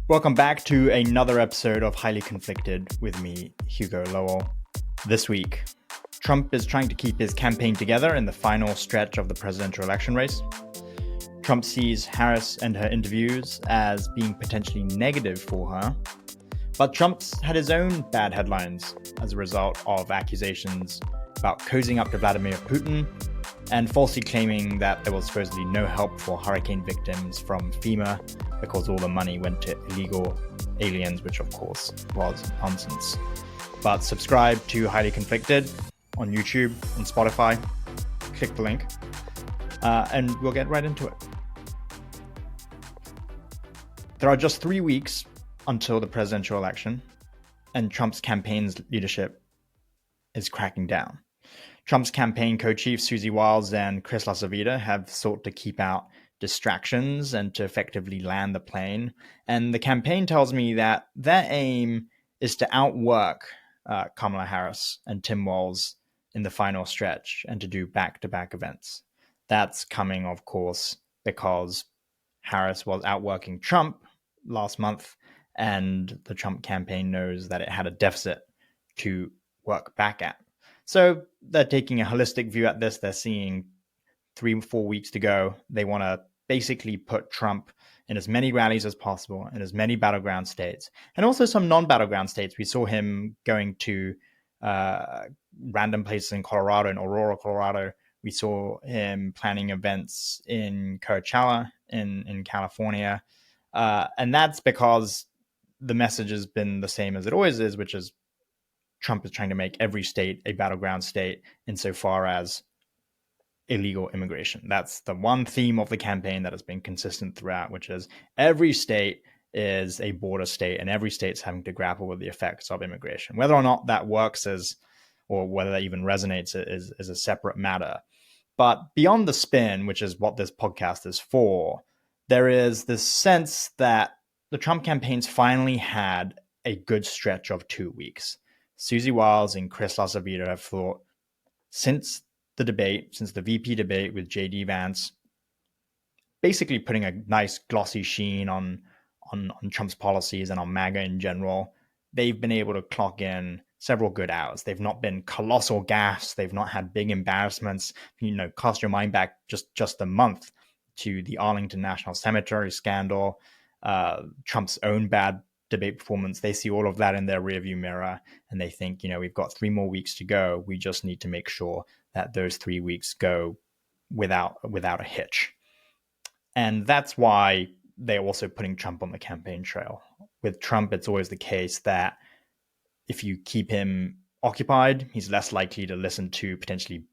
Welcome back to another episode of Highly Conflicted with me, Hugo Lowell. This week, Trump is trying to keep his campaign together in the final stretch of the presidential election race. Trump sees Harris and her interviews as being potentially negative for her, but Trump's had his own bad headlines as a result of accusations about cozying up to Vladimir Putin and falsely claiming that there was supposedly no help for hurricane victims from FEMA because all the money went to illegal aliens, which of course was nonsense. But subscribe to Highly Conflicted on YouTube and Spotify. Click the link and we'll get right into it. There are just 3 weeks until the presidential election, and Trump's campaign's leadership is cracking down. Trump's campaign co-chiefs Susie Wiles and Chris LaCivita have sought to keep out distractions and to effectively land the plane. And the campaign tells me that their aim is to outwork Kamala Harris and Tim Walz in the final stretch and to do back-to-back events. That's coming, of course, because Harris was outworking Trump last month, and the Trump campaign knows that it had a deficit to work back at. So they're taking a holistic view at this. They're seeing 3-4 weeks to go. They want to basically put Trump in as many rallies as possible in as many battleground states, and also some non-battleground states. We saw him going to random places in Colorado, in Aurora, Colorado. We saw him planning events in Coachella in California. And that's because the message has been the same as it always is, which is Trump is trying to make every state a battleground state insofar as illegal immigration. That's the one theme of the campaign that has been consistent throughout, which is every state is a border state and every state's having to grapple with the effects of immigration. Whether or not that works or whether that even resonates is a separate matter. But beyond the spin, which is what this podcast is for, there is this sense that the Trump campaign's finally had a good stretch of 2 weeks. Susie Wiles and Chris LaCivita have thought since the VP debate with J.D. Vance, basically putting a nice glossy sheen on Trump's policies and on MAGA in general, they've been able to clock in several good hours. They've not been colossal gaffes. They've not had big embarrassments. Cast your mind back just a month to the Arlington National Cemetery scandal, Trump's own bad debate performance. They see all of that in their rearview mirror, and they think, we've got 3 more weeks to go. We just need to make sure that those 3 weeks go without a hitch. And that's why they're also putting Trump on the campaign trail. With Trump, it's always the case that if you keep him occupied, he's less likely to listen to potentially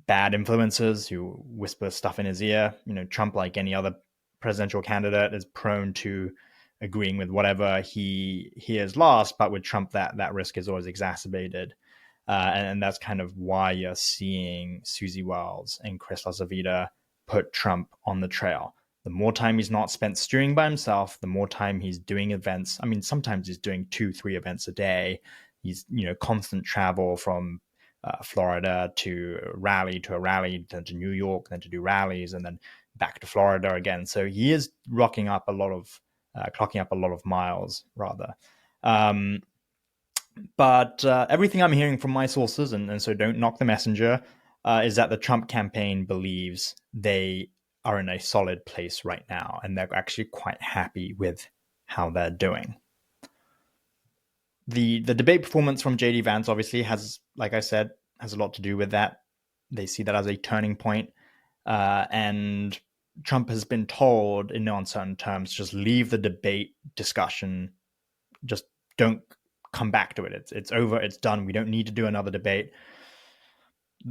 bad influencers who whisper stuff in his ear. Trump, like any other presidential candidate, is prone to agreeing with whatever he hears last, but with Trump, that risk is always exacerbated. And that's kind of why you're seeing Susie Wiles and Chris LaCivita put Trump on the trail. The more time he's not spent stewing by himself, the more time he's doing events. I mean, sometimes he's doing 2-3 events a day. He's, constant travel from Florida to a rally, then to New York, then to do rallies, and then back to Florida again. So he is clocking up a lot of miles, rather. But everything I'm hearing from my sources, and so don't knock the messenger, is that the Trump campaign believes they are in a solid place right now, and they're actually quite happy with how they're doing. The debate performance from J.D. Vance obviously has, like I said, has a lot to do with that. They see that as a turning point, and Trump has been told in no uncertain terms, just leave the debate discussion, just don't come back to it. It's over, it's done. We don't need to do another debate.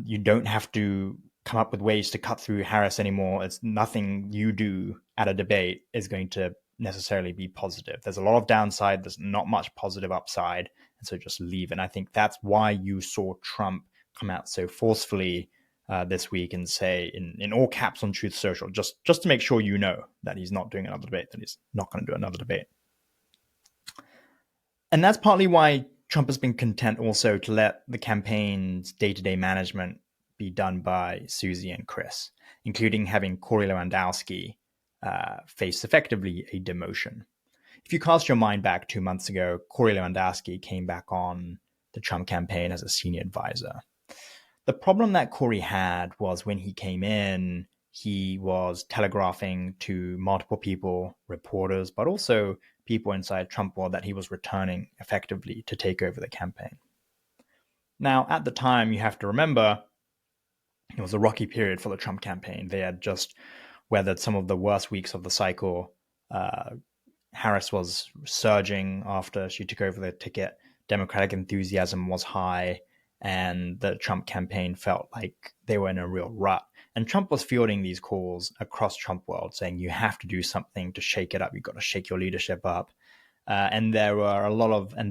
You don't have to come up with ways to cut through Harris anymore. It's nothing you do at a debate is going to necessarily be positive. There's a lot of downside. There's not much positive upside. And so just leave. And I think that's why you saw Trump come out so forcefully this week and say in all caps on Truth Social, just to make sure that he's not doing another debate, that he's not going to do another debate. And that's partly why Trump has been content also to let the campaign's day-to-day management be done by Susie and Chris, including having Corey Lewandowski face effectively a demotion. if you cast your mind back 2 months ago, Corey Lewandowski came back on the Trump campaign as a senior advisor. The problem that Corey had was when he came in, he was telegraphing to multiple people, reporters, but also people inside Trump world, that he was returning effectively to take over the campaign. Now, at the time, you have to remember, it was a rocky period for the Trump campaign. They had just weathered some of the worst weeks of the cycle. Harris was surging after she took over the ticket. Democratic enthusiasm was high, and the Trump campaign felt like they were in a real rut. And Trump was fielding these calls across Trump world saying, you have to do something to shake it up. You've got to shake your leadership up. And there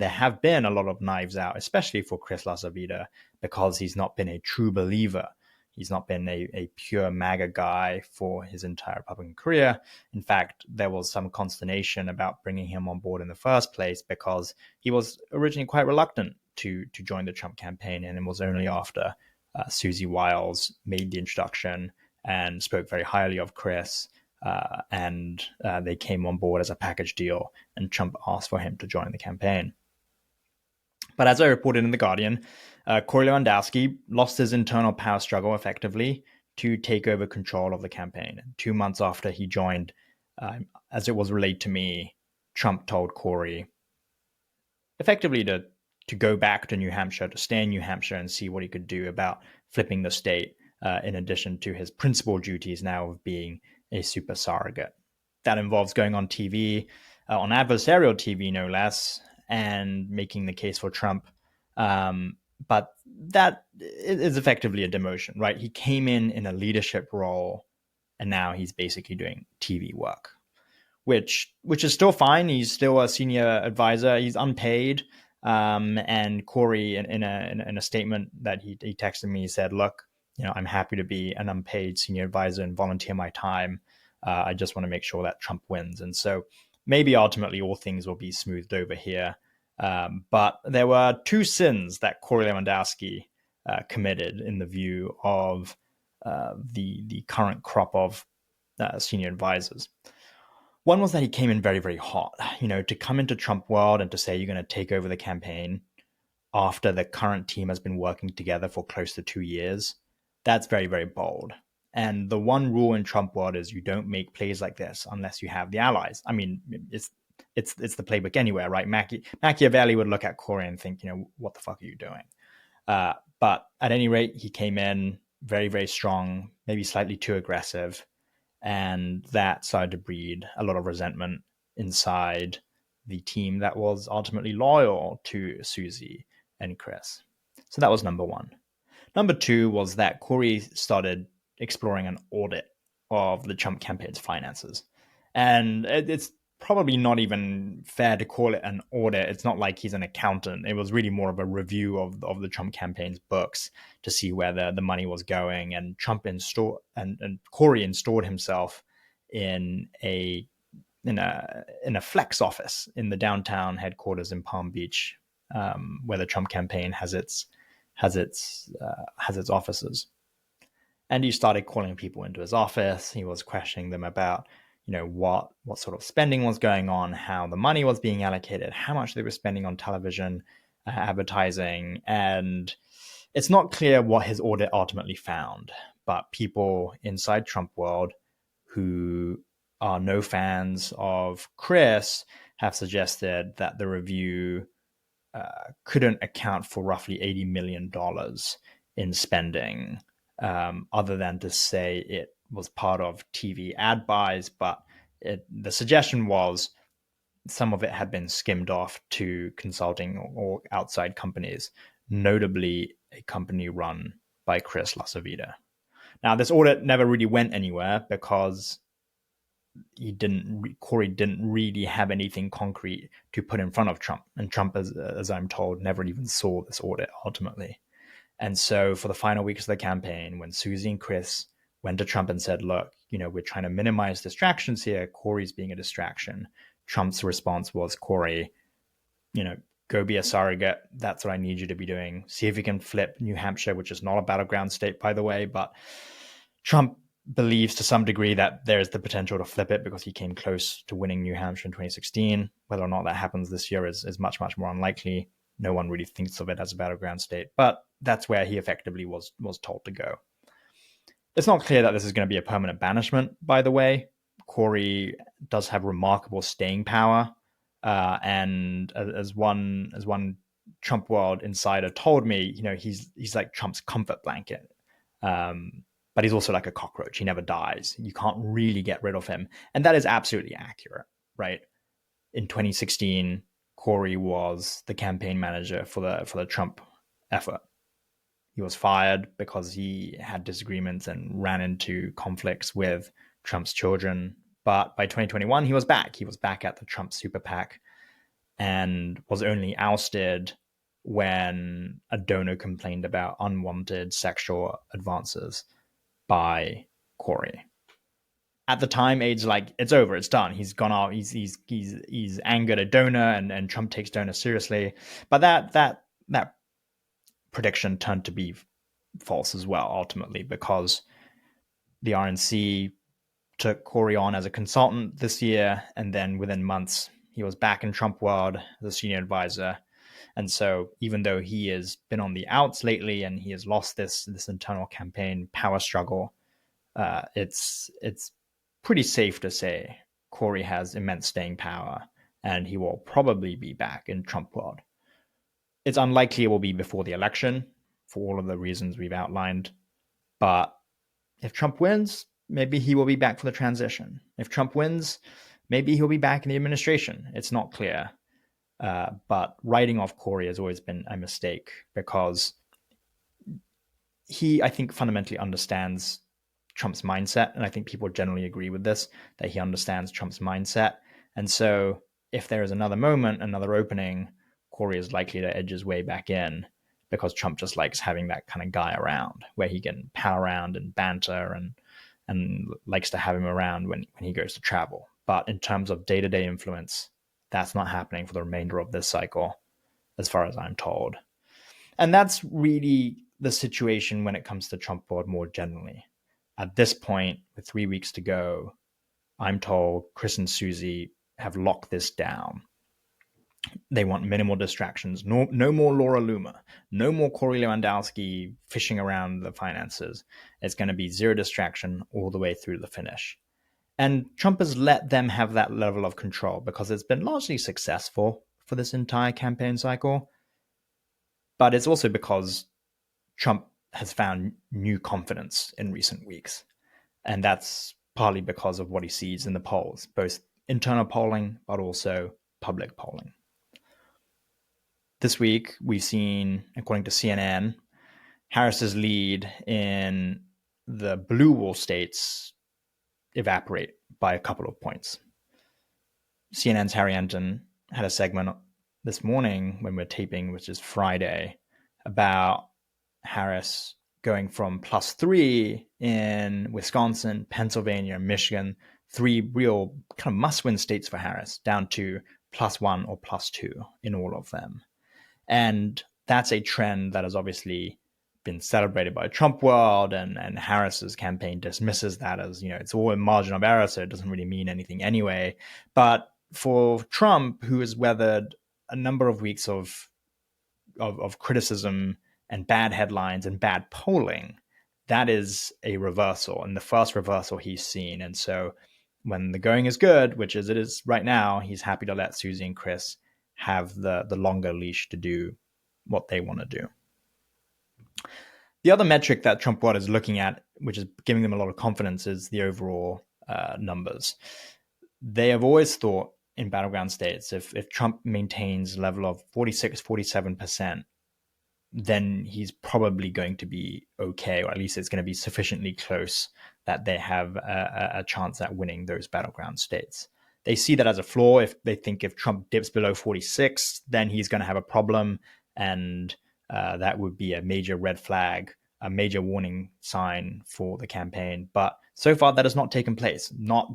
have been a lot of knives out, especially for Chris LaSavita, because he's not been a true believer. He's not been a pure MAGA guy for his entire Republican career. In fact, there was some consternation about bringing him on board in the first place because he was originally quite reluctant to join the Trump campaign. And it was only after Susie Wiles made the introduction and spoke very highly of Chris, and they came on board as a package deal, and Trump asked for him to join the campaign. But as I reported in The Guardian, Corey Lewandowski lost his internal power struggle effectively to take over control of the campaign. 2 months after he joined, as it was relayed to me, Trump told Corey effectively to go back to New Hampshire, to stay in New Hampshire and see what he could do about flipping the state, in addition to his principal duties now of being a super surrogate. That involves going on TV, on adversarial TV no less, and making the case for Trump. But that is effectively a demotion, right? He came in a leadership role, and now he's basically doing TV work, which is still fine. He's still a senior advisor. He's unpaid. And Corey, in a statement that he texted me, he said, "Look, I'm happy to be an unpaid senior advisor and volunteer my time. I just want to make sure that Trump wins." And so maybe ultimately all things will be smoothed over here. But there were two sins that Corey Lewandowski committed in the view of the current crop of senior advisors. One was that he came in very, very hot. To come into Trump world and to say you're going to take over the campaign after the current team has been working together for close to 2 years, that's very, very bold. And the one rule in Trump world is you don't make plays like this unless you have the allies. I mean, it's the playbook anywhere, right? Machiavelli would look at Corey and think, what the fuck are you doing? But at any rate, he came in very, very strong, maybe slightly too aggressive. And that started to breed a lot of resentment inside the team that was ultimately loyal to Susie and Chris. So that was number one. Number two was that Corey started exploring an audit of the Trump campaign's finances. And it's probably not even fair to call it an audit. It's not like he's an accountant. It was really more of a review of the Trump campaign's books to see where the money was going. And Trump installed and Corey installed himself in a flex office in the downtown headquarters in Palm Beach, where the Trump campaign has its offices. And he started calling people into his office. He was questioning them about what sort of spending was going on, how the money was being allocated, how much they were spending on television advertising. And it's not clear what his audit ultimately found, but people inside Trump world who are no fans of Chris have suggested that the review couldn't account for roughly $80 million in spending, other than to say it was part of TV ad buys, but the suggestion was some of it had been skimmed off to consulting or outside companies, notably a company run by Chris LaSavita. Now, this audit never really went anywhere because Corey didn't really have anything concrete to put in front of Trump. And Trump, as I'm told, never even saw this audit ultimately. And so for the final weeks of the campaign, when Susie and Chris went to Trump and said, "Look, we're trying to minimize distractions here. Corey's being a distraction." Trump's response was, "Corey, go be a surrogate. That's what I need you to be doing. See if you can flip New Hampshire," which is not a battleground state, by the way. But Trump believes to some degree that there's the potential to flip it because he came close to winning New Hampshire in 2016. Whether or not that happens this year is much, much more unlikely. No one really thinks of it as a battleground state, but that's where he effectively was told to go. It's not clear that this is going to be a permanent banishment, by the way. Corey does have remarkable staying power, and as one Trump world insider told me, he's like Trump's comfort blanket. But he's also like a cockroach. He never dies. You can't really get rid of him. And that is absolutely accurate, right? In 2016, Corey was the campaign manager for the Trump effort. He was fired because he had disagreements and ran into conflicts with Trump's children. But by 2021, he was back. He was back at the Trump super PAC and was only ousted when a donor complained about unwanted sexual advances by Corey. At the time, Aide's like, it's over, it's done. He's gone out. He's angered a donor, and Trump takes donors seriously. But that prediction turned to be false as well, ultimately, because the RNC took Corey on as a consultant this year, and then within months, he was back in Trump world as a senior advisor. And so even though he has been on the outs lately and he has lost this internal campaign power struggle, it's pretty safe to say Corey has immense staying power and he will probably be back in Trump world. It's unlikely it will be before the election for all of the reasons we've outlined. But if Trump wins, maybe he will be back for the transition. If Trump wins, maybe he'll be back in the administration. It's not clear. But writing off Corey has always been a mistake because he, I think, fundamentally understands Trump's mindset. And I think people generally agree with this, that he understands Trump's mindset. And so if there is another moment, another opening, Corey is likely to edge his way back in because Trump just likes having that kind of guy around where he can pal around and banter and likes to have him around when he goes to travel. But in terms of day-to-day influence, that's not happening for the remainder of this cycle, as far as I'm told. And that's really the situation when it comes to Trump board more generally. At this point, with 3 weeks to go, I'm told Chris and Susie have locked this down. They want minimal distractions. No more Laura Loomer. No more Corey Lewandowski fishing around the finances. It's going to be zero distraction all the way through the finish. And Trump has let them have that level of control because it's been largely successful for this entire campaign cycle. But it's also because Trump has found new confidence in recent weeks. And that's partly because of what he sees in the polls, both internal polling, but also public polling. This week, we've seen, according to CNN, Harris's lead in the blue wall states evaporate by a couple of points. CNN's Harry Enton had a segment this morning when we're taping, which is Friday, about Harris going from +3 in Wisconsin, Pennsylvania, Michigan, 3 real kind of must-win states for Harris, down to +1 or +2 in all of them. And that's a trend that has obviously been celebrated by Trump world, and Harris's campaign dismisses that as, it's all a margin of error, so it doesn't really mean anything anyway. But for Trump, who has weathered a number of weeks of criticism and bad headlines and bad polling, that is a reversal, and the first reversal he's seen. And so when the going is good, which is it is right now, he's happy to let Susie and Chris have the longer leash to do what they want to do. The other metric that Trump world is looking at, which is giving them a lot of confidence, is the overall numbers. They have always thought in battleground states, if Trump maintains a level of 46, 47%, then he's probably going to be okay, or at least it's going to be sufficiently close that they have a chance at winning those battleground states. They see that as a flaw. If they think if Trump dips below 46, then he's going to have a problem, and that would be a major red flag, a major warning sign for the campaign. But so far, that has not taken place. Not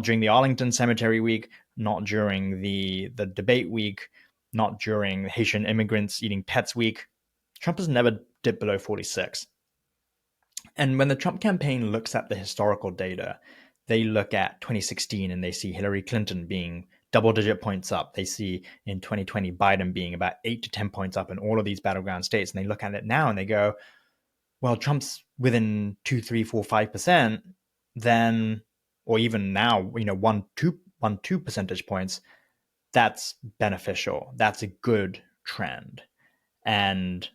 during the Arlington Cemetery week, not during the debate week, not during Haitian immigrants eating pets week. Trump has never dipped below 46. And when the Trump campaign looks at the historical data, they look at 2016 and they see Hillary Clinton being double-digit points up. They see in 2020 Biden being about 8 to 10 points up in all of these battleground states. And they look at it now and they go, well, Trump's within 2, 3, 4, 5%, then, or even now, 1, 2 percentage points, that's beneficial. That's a good trend. And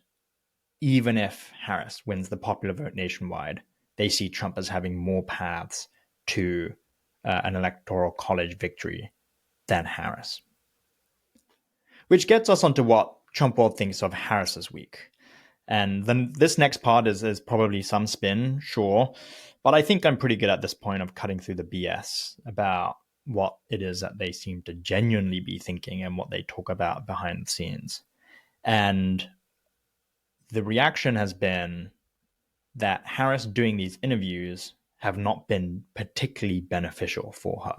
even if Harris wins the popular vote nationwide, they see Trump as having more paths to an electoral college victory than Harris. Which gets us onto what Trump world thinks of Harris's week. And then this next part is probably some spin, sure, but I think I'm pretty good at this point of cutting through the BS about what it is that they seem to genuinely be thinking and what they talk about behind the scenes. And the reaction has been that Harris doing these interviews have not been particularly beneficial for her.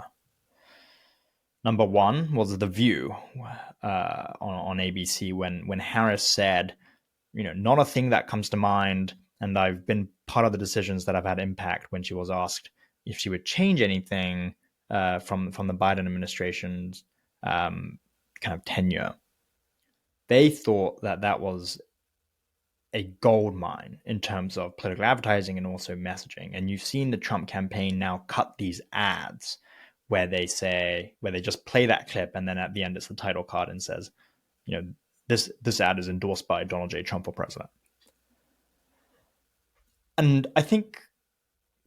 Number one was The View on ABC when Harris said, not a thing that comes to mind, and I've been part of the decisions that have had impact when she was asked if she would change anything from the Biden administration's kind of tenure. They thought that was a gold mine in terms of political advertising and also messaging. And you've seen the Trump campaign now cut these ads where they just play that clip and then at the end it's the title card and says, this ad is endorsed by Donald J. Trump for president. And I think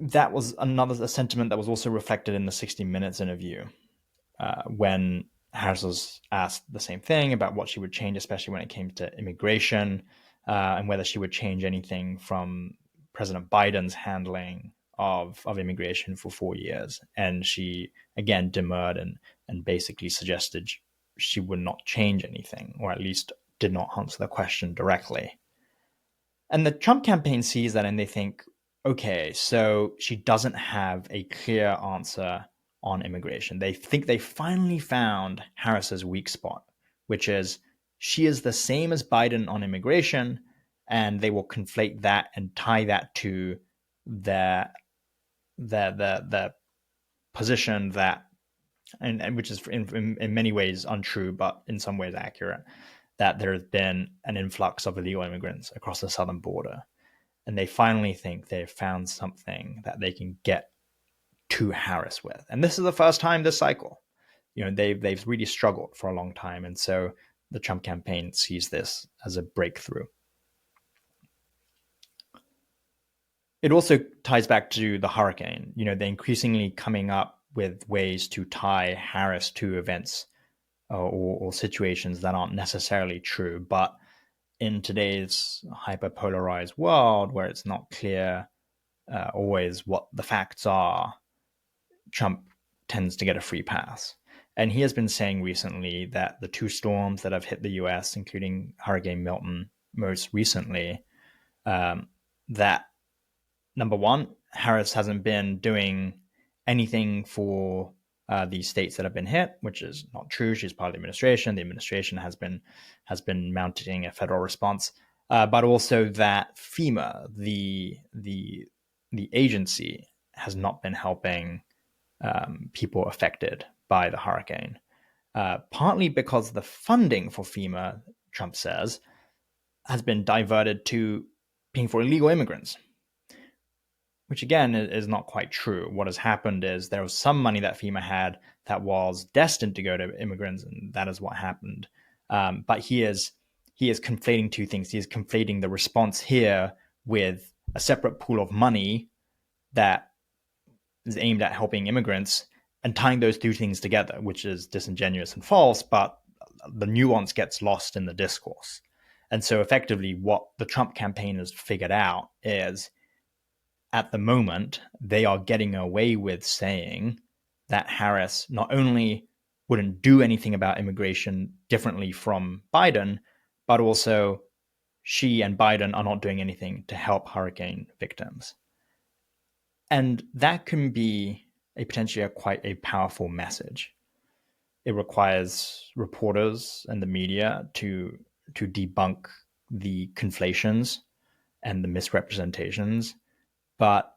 that was a sentiment that was also reflected in the 60 Minutes interview when Harris was asked the same thing about what she would change, especially when it came to immigration, and whether she would change anything from President Biden's handling of immigration for 4 years. And she, again, demurred and basically suggested she would not change anything, or at least did not answer the question directly. And the Trump campaign sees that and they think, okay, so she doesn't have a clear answer on immigration. They think they finally found Harris's weak spot, which is she is the same as Biden on immigration, and they will conflate that and tie that to their position that, and which is in many ways untrue, but in some ways accurate, that there has been an influx of illegal immigrants across the southern border. And they finally think they've found something that they can get to Harris with. And this is the first time this cycle. They've really struggled for a long time. And so the Trump campaign sees this as a breakthrough. It also ties back to the hurricane. They're increasingly coming up with ways to tie Harris to events or situations that aren't necessarily true. But in today's hyper-polarized world where it's not clear always what the facts are, Trump tends to get a free pass. And he has been saying recently that the two storms that have hit the US, including Hurricane Milton most recently, that number one, Harris hasn't been doing anything for these states that have been hit, which is not true. She's part of the administration. The administration has been mounting a federal response, but also that FEMA, the agency, has not been helping people affected by the hurricane. Partly because the funding for FEMA, Trump says, has been diverted to paying for illegal immigrants, which again is not quite true. What has happened is there was some money that FEMA had that was destined to go to immigrants, and that is what happened. But he is conflating two things. He is conflating the response here with a separate pool of money that is aimed at helping immigrants and tying those two things together, which is disingenuous and false, but the nuance gets lost in the discourse. And so effectively what the Trump campaign has figured out is, at the moment, they are getting away with saying that Harris not only wouldn't do anything about immigration differently from Biden, but also she and Biden are not doing anything to help hurricane victims. And that can be potentially quite a powerful message. It requires reporters and the media to debunk the conflations and the misrepresentations But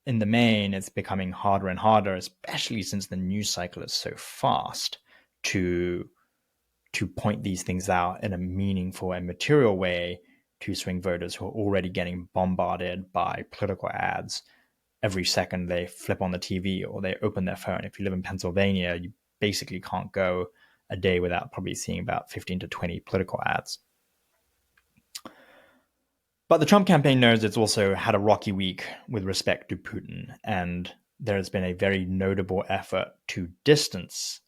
in the main, it's becoming harder and harder, especially since the news cycle is so fast, to point these things out in a meaningful and material way to swing voters who are already getting bombarded by political ads every second they flip on the TV or they open their phone. If you live in Pennsylvania, you basically can't go a day without probably seeing about 15 to 20 political ads. But the Trump campaign knows it's also had a rocky week with respect to Putin, and there has been a very notable effort to distance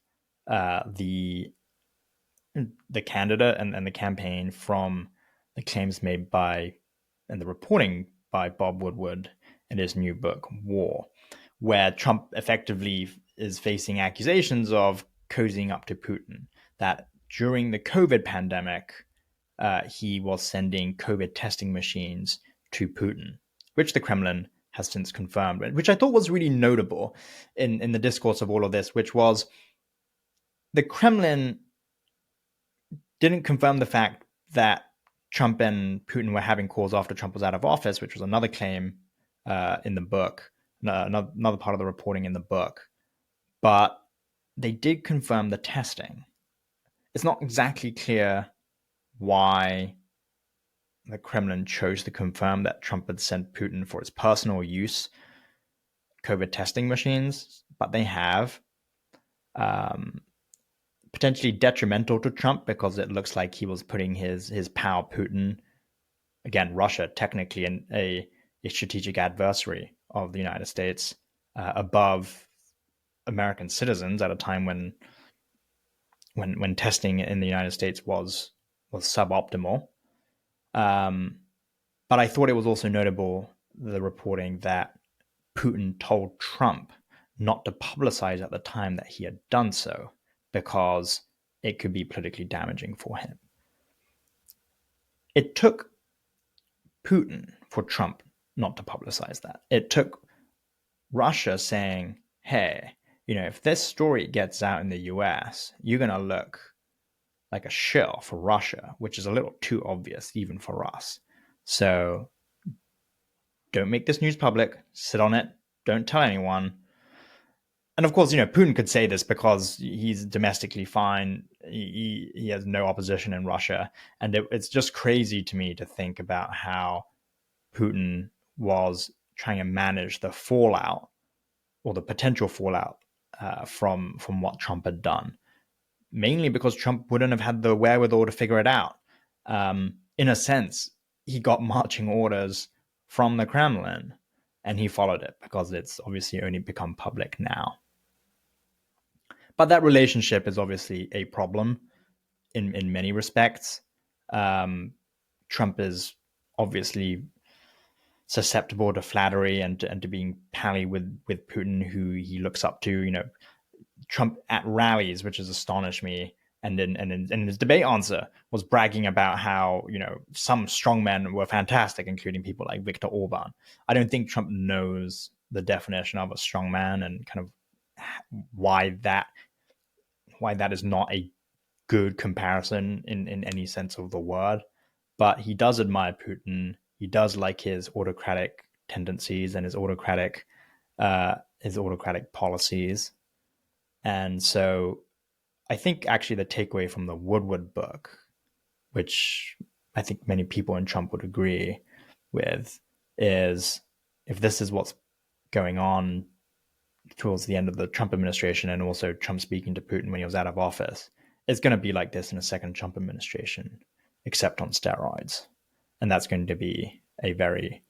the candidate and the campaign from the claims made by and the reporting by Bob Woodward in his new book, War, where Trump effectively is facing accusations of cozying up to Putin, that during the COVID pandemic, he was sending COVID testing machines to Putin, which the Kremlin has since confirmed, which I thought was really notable in the discourse of all of this, which was the Kremlin didn't confirm the fact that Trump and Putin were having calls after Trump was out of office, which was another claim in the book, another part of the reporting in the book. But they did confirm the testing. It's not exactly clear why the Kremlin chose to confirm that Trump had sent Putin for his personal use COVID testing machines, but they have. Potentially detrimental to Trump because it looks like he was putting his pal Putin, again, Russia, technically a strategic adversary of the United States, above American citizens at a time when testing in the United States was suboptimal. But I thought it was also notable, the reporting that Putin told Trump not to publicize at the time that he had done so, because it could be politically damaging for him. It took Putin for Trump not to publicize that. It took Russia saying, hey, if this story gets out in the US, you're going to look like a shill for Russia, which is a little too obvious even for us. So don't make this news public, sit on it, don't tell anyone. And of course, Putin could say this because he's domestically fine. He has no opposition in Russia. And it's just crazy to me to think about how Putin was trying to manage the fallout or the potential fallout from what Trump had done, mainly because Trump wouldn't have had the wherewithal to figure it out. In a sense, he got marching orders from the Kremlin and he followed it because it's obviously only become public now. But that relationship is obviously a problem in many respects. Trump is obviously susceptible to flattery and to being pally with Putin, who he looks up to. Trump at rallies, which has astonished me, and in his debate answer was bragging about how some strongmen were fantastic, including people like Viktor Orban. I don't think Trump knows the definition of a strongman and kind of why that is not a good comparison in any sense of the word. But he does admire Putin. He does like his autocratic tendencies and his autocratic policies. And so I think actually the takeaway from the Woodward book, which I think many people in Trump would agree with, is if this is what's going on towards the end of the Trump administration, and also Trump speaking to Putin when he was out of office, it's going to be like this in a second Trump administration, except on steroids. And that's going to be a very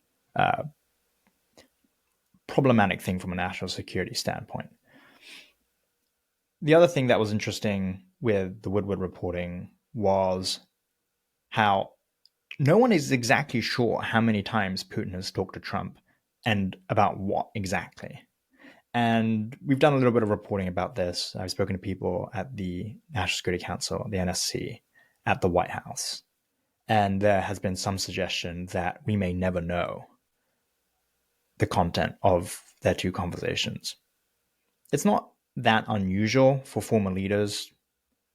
problematic thing from a national security standpoint. The other thing that was interesting with the Woodward reporting was how no one is exactly sure how many times Putin has talked to Trump and about what exactly. And we've done a little bit of reporting about this. I've spoken to people at the National Security Council, the NSC, at the White House. And there has been some suggestion that we may never know the content of their two conversations. It's not that unusual for former leaders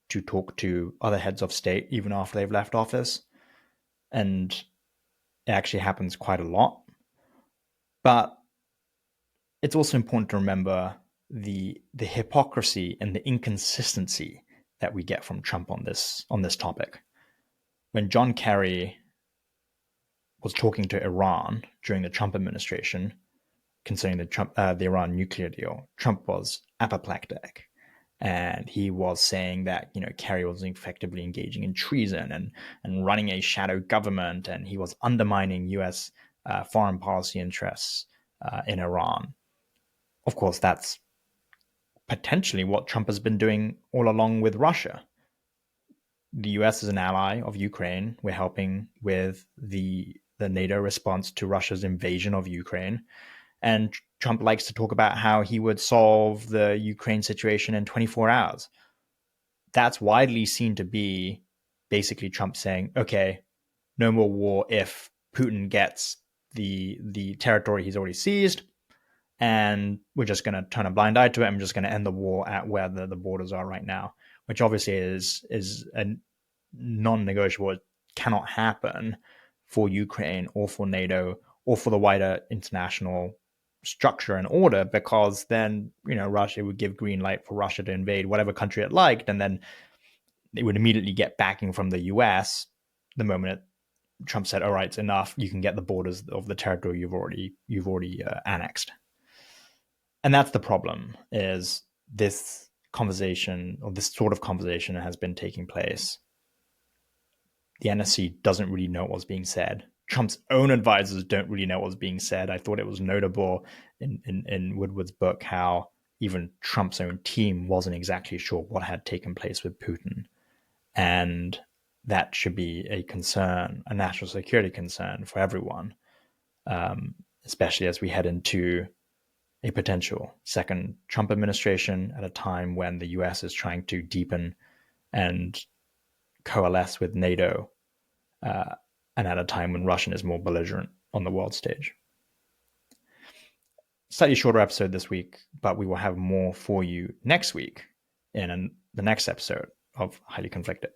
to talk to other heads of state even after they've left office. And it actually happens quite a lot. But it's also important to remember the hypocrisy and the inconsistency that we get from Trump on this topic. When John Kerry was talking to Iran during the Trump administration concerning the Iran nuclear deal, Trump was apoplectic, and he was saying that Kerry was effectively engaging in treason and running a shadow government, and he was undermining U.S. Foreign policy interests in Iran. Of course, that's potentially what Trump has been doing all along with Russia. The US is an ally of Ukraine. We're helping with the NATO response to Russia's invasion of Ukraine. And Trump likes to talk about how he would solve the Ukraine situation in 24 hours. That's widely seen to be basically Trump saying, okay, no more war if Putin gets the territory he's already seized, and we're just going to turn a blind eye to it. I'm just going to end the war at where the borders are right now, which obviously is a non-negotiable. It cannot happen for Ukraine or for NATO or for the wider international structure and order, because then Russia would give green light for Russia to invade whatever country it liked, and then it would immediately get backing from the US the moment Trump said, "All right, it's enough. You can get the borders of the territory you've already annexed." And that's the problem, is this conversation, or this sort of conversation, has been taking place. The NSC doesn't really know what's being said. Trump's own advisors don't really know what's being said. I thought it was notable in Woodward's book how even Trump's own team wasn't exactly sure what had taken place with Putin. And that should be a concern, a national security concern for everyone, especially as we head into a potential second Trump administration at a time when the US is trying to deepen and coalesce with NATO, and at a time when Russia is more belligerent on the world stage. Slightly shorter episode this week, but we will have more for you next week in the next episode of Highly Conflicted.